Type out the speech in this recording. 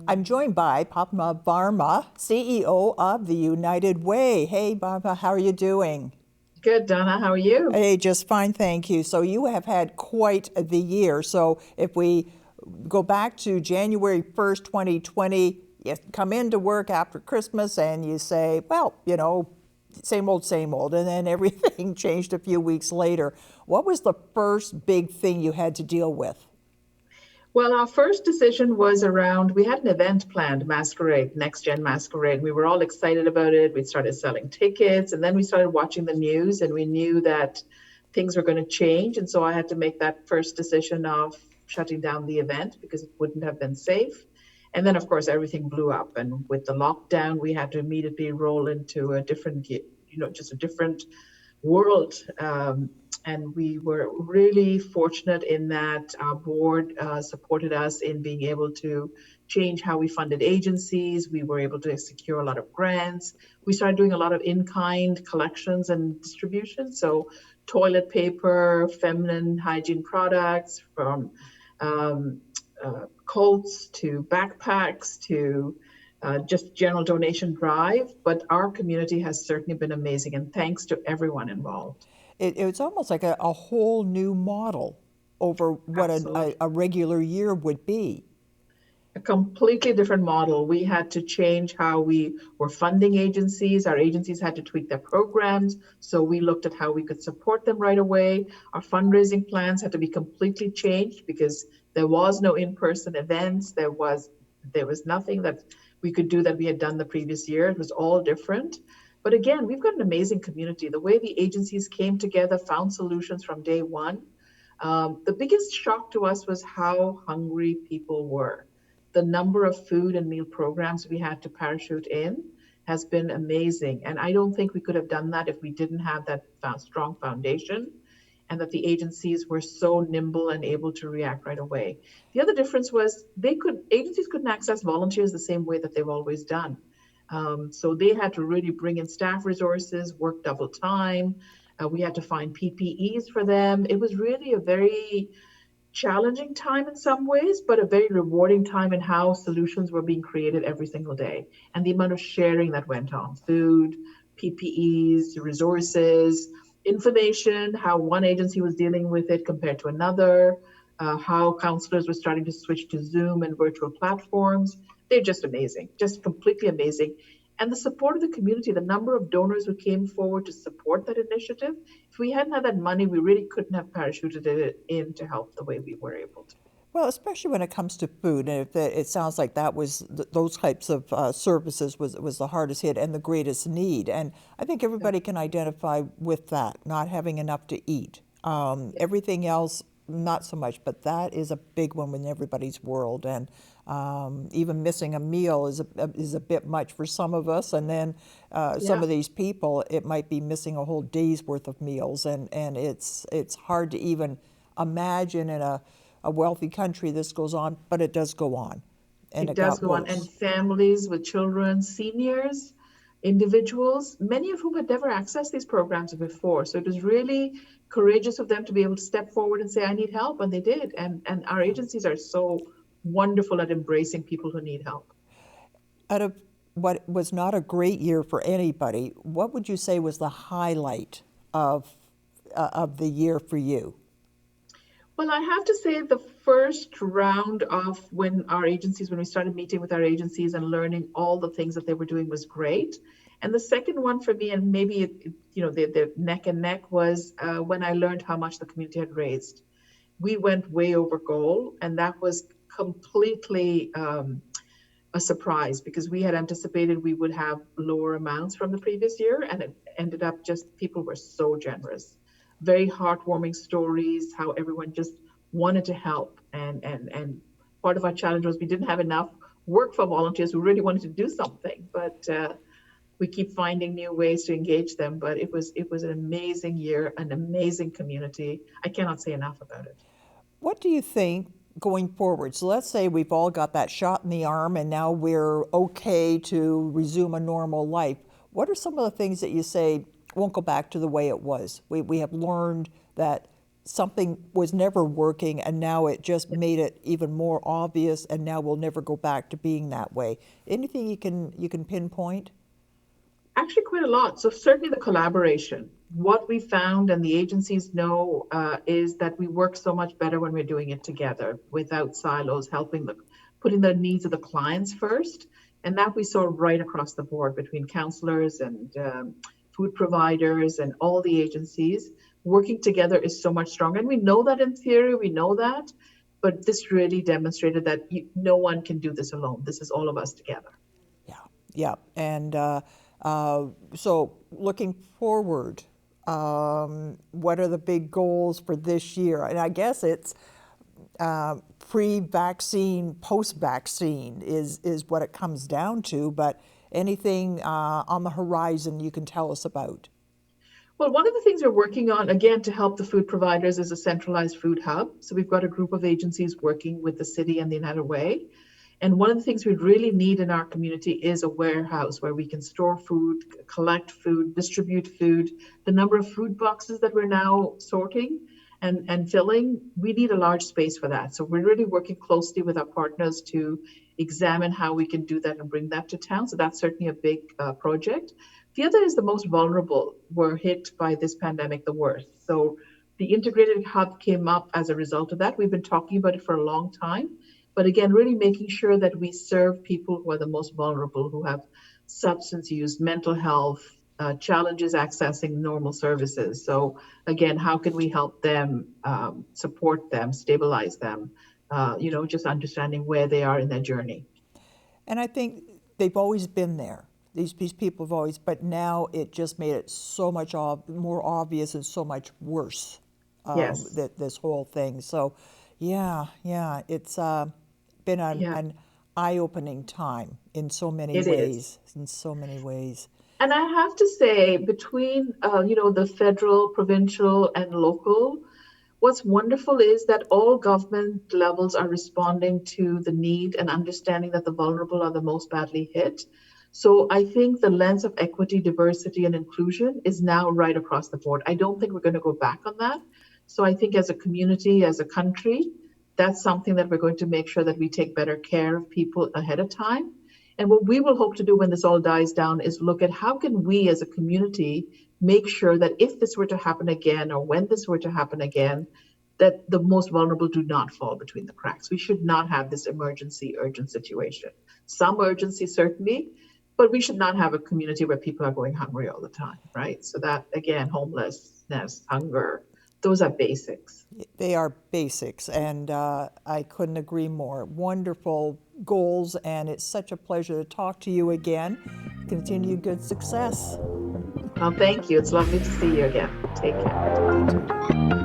I'm joined by Bhavana Varma, CEO of the United Way. Hey, Bhavana, how are you doing? Good, Donna. How are you? Hey, just fine, thank you. So you have had quite the year. So if we go back to January 1st, 2020, you come into work after Christmas and you say, well, same old, same old. And then everything changed a few weeks later. What was the first big thing you had to deal with? Well, our first decision was around, we had an event planned, Masquerade, Next Gen Masquerade. We were all excited about it. We started selling tickets, and then we started watching the news, and we knew that things were going to change. And so I had to make that first decision of shutting down the event because it wouldn't have been safe. And then, of course, everything blew up. And with the lockdown, we had to immediately roll into a different, just a different world. And we were really fortunate in that our board supported us in being able to change how we funded agencies. We were able to secure a lot of grants. We started doing a lot of in-kind collections and distribution. So toilet paper, feminine hygiene products, from coats to backpacks to just general donation drive. But our community has certainly been amazing, and thanks to everyone involved. It's almost like a whole new model over what Absolutely. a regular year would be. A completely different model. We had to change how we were funding agencies. Our agencies had to tweak their programs. So we looked at how we could support them right away. Our fundraising plans had to be completely changed because there was no in-person events. There was nothing that we could do that we had done the previous year. It was all different. But again, we've got an amazing community. The way the agencies came together, found solutions from day one. The biggest shock to us was how hungry people were. The number of food and meal programs we had to parachute in has been amazing. And I don't think we could have done that if we didn't have that strong foundation and that the agencies were so nimble and able to react right away. The other difference was agencies couldn't access volunteers the same way that they've always done. So they had to really bring in staff resources, work double time. We had to find PPEs for them. It was really a very challenging time in some ways, but a very rewarding time in how solutions were being created every single day. And the amount of sharing that went on: food, PPEs, resources, information, how one agency was dealing with it compared to another, how counselors were starting to switch to Zoom and virtual platforms. They're just amazing, just completely amazing. And the support of the community, the number of donors who came forward to support that initiative. If we hadn't had that money, we really couldn't have parachuted it in to help the way we were able to. Well, especially when it comes to food, and if it sounds like that was those types of services was the hardest hit and the greatest need. And I think Yeah, everybody can identify with that, not having enough to eat. yeah, Everything else, not so much, but that is a big one in everybody's world. And even missing a meal is a bit much for some of us. And then some yeah. of these people, it might be missing a whole day's worth of meals, and it's hard to even imagine in a wealthy country this goes on, but it does go on, and It it does got go on. And worse. families with children, seniors, individuals, many of whom had never accessed these programs before. So it was really courageous of them to be able to step forward and say, I need help. And they did. And our agencies are so wonderful at embracing people who need help. Out of what was not a great year for anybody, what would you say was the highlight of the year for you? Well, I have to say the first round of when we started meeting with our agencies and learning all the things that they were doing was great. And the second one for me, and maybe they're neck and neck, was when I learned how much the community had raised. We went way over goal, and that was completely a surprise because we had anticipated we would have lower amounts from the previous year, and it ended up just people were so generous. Very heartwarming stories, how everyone just wanted to help. And part of our challenge was we didn't have enough work for volunteers who really wanted to do something, but we keep finding new ways to engage them. But it was an amazing year, an amazing community. I cannot say enough about it. What do you think going forward? So let's say we've all got that shot in the arm and now we're okay to resume a normal life. What are some of the things that you say won't go back to the way it was? We have learned that something was never working and now it just made it even more obvious and now we'll never go back to being that way? Anything you can pinpoint? Actually, quite a lot. So certainly the collaboration. What we found and the agencies know is that we work so much better when we're doing it together without silos, putting the needs of the clients first. And that we saw right across the board between counselors and food providers and all the agencies. Working together is so much stronger. And we know that in theory, we know that. But this really demonstrated that no one can do this alone. This is all of us together. Yeah, yeah. And so looking forward, what are the big goals for this year? And I guess it's pre-vaccine, post-vaccine is what it comes down to, but anything on the horizon you can tell us about? Well, one of the things we're working on, again, to help the food providers is a centralized food hub. So we've got a group of agencies working with the city and the United Way. And one of the things we really need in our community is a warehouse where we can store food, collect food, distribute food. The number of food boxes that we're now sorting and filling, we need a large space for that. So we're really working closely with our partners to examine how we can do that and bring that to town. So that's certainly a big project. The other is the most vulnerable were hit by this pandemic the worst. So the integrated hub came up as a result of that. We've been talking about it for a long time. But again, really making sure that we serve people who are the most vulnerable, who have substance use, mental health, challenges accessing normal services. So again, how can we help them, support them, stabilize them, just understanding where they are in their journey. And I think they've always been there. These people have always, but now it just made it so much more obvious and so much worse, Yes. this whole thing. So, yeah, it's been an eye-opening time in so many ways. In so many ways. And I have to say, between the federal, provincial, and local, what's wonderful is that all government levels are responding to the need and understanding that the vulnerable are the most badly hit. So I think the lens of equity, diversity, and inclusion is now right across the board. I don't think we're going to go back on that. So I think as a community, as a country, that's something that we're going to make sure that we take better care of people ahead of time. And what we will hope to do when this all dies down is look at how can we as a community make sure that if this were to happen again, or when this were to happen again, that the most vulnerable do not fall between the cracks. We should not have this emergency, urgent situation. Some urgency, certainly, but we should not have a community where people are going hungry all the time, right? So that, again, homelessness, hunger, those are basics. They are basics, and I couldn't agree more. Wonderful goals, and it's such a pleasure to talk to you again. Continue good success. Well, thank you. It's lovely to see you again. Take care.